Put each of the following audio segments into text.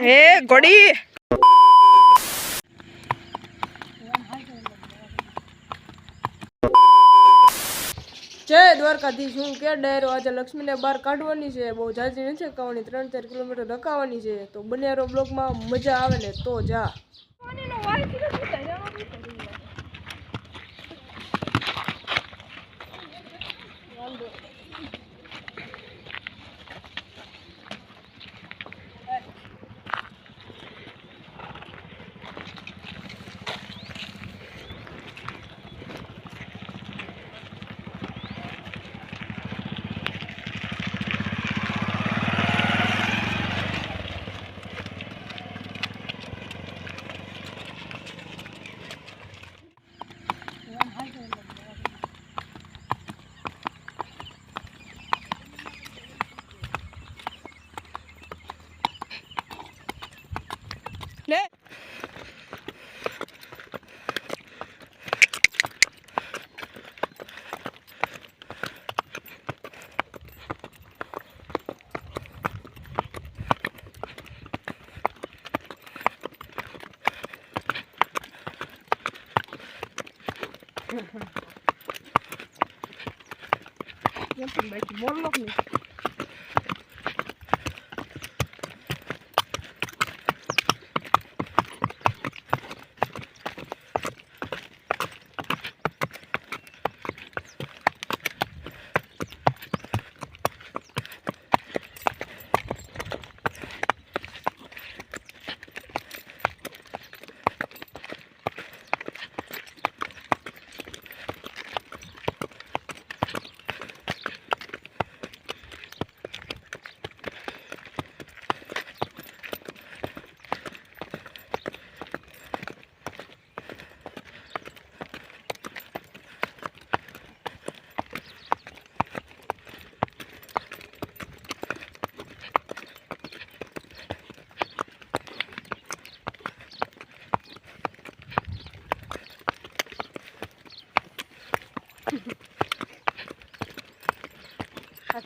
હે ઘોડી જય દ્વારકાધીશ. હું કે ડાયરો આજે લક્ષ્મીને બહાર કાઢવાની છે. બહુ જાજી નથી કાવવાની, 3-4 કિલોમીટર ધકાવવાની છે. તો બન્યારો બ્લોગમાં મજા આવે ને તો જા. લે મોર લોક ને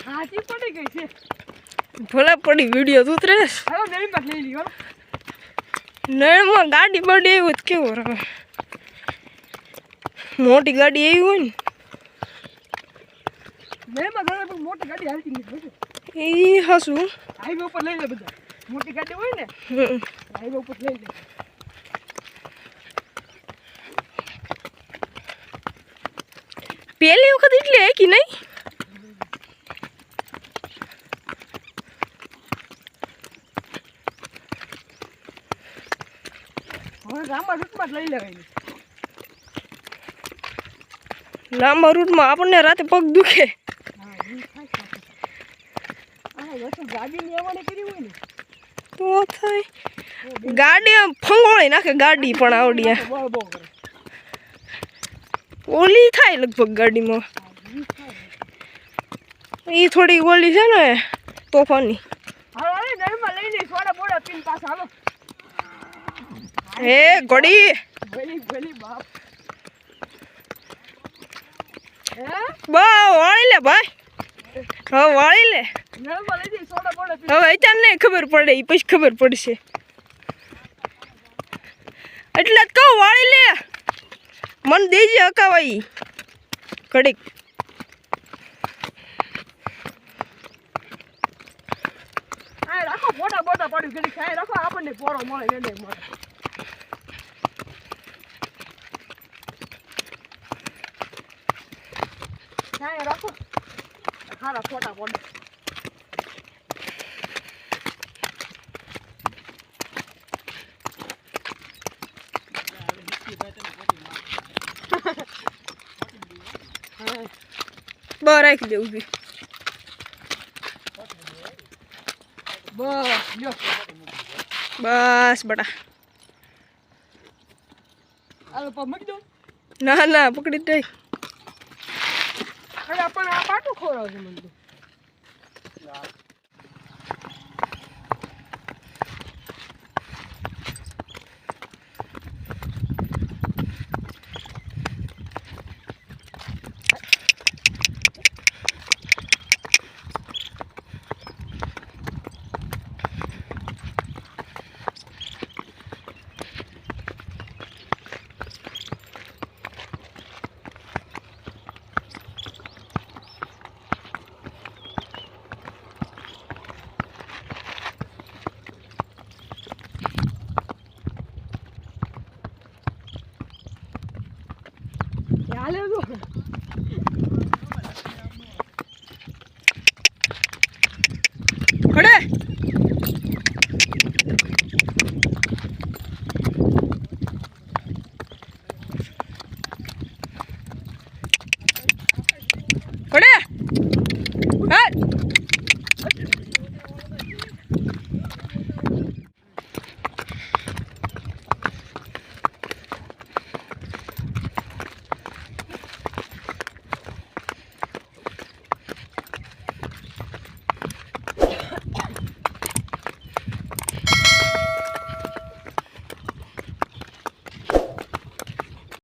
હાથી પડી ગઈ છે. ભલા પડી વિડિયો તું ત્રેસ હવે નળી માં લઈ લીયો. નળમાં ગાડી બડી આવ્યું તો કેવું રહે. મોટી ગાડી આવી હોય ને નળમાં જાવે પણ મોટી ગાડી હાલતી નથી. એ હસું હાઈવે ઉપર લઈ લે બધા. મોટી ગાડી હોય ને હાઈવે ઉપર લઈ લે. પહેલી વખત એટલે હે કે નહીં? લાંબા રૂટમાં આપણને રાતે પગ દુખે. તો થાય ગાડી ફંગોળી નાખે. ગાડી પણ આવડી ઓલી થાય લગભગ ગાડીમાં. એ થોડી ઓલી છે ને તોફાની. હે ઘોડી વાળી લે ભાઈ. હવે વાળી લે. હવે અચાન નહીં ખબર પડે, પછી ખબર પડશે. એટલે જ કહું વાળી લે. મન દેજે હકાવાઈ ઘડીક. રાખો ફોટા બોટા પડ્યું ઘડીક ખાય રાખો. આપણને પોરો મળે ને નહીં મળે. ખાય રાખો સારા ફોટા પડે. બહાર રાખી દેવું બી. બસ બટા. ના ના પકડી દે. પણ આ પાટું ખોરાવ છે મને.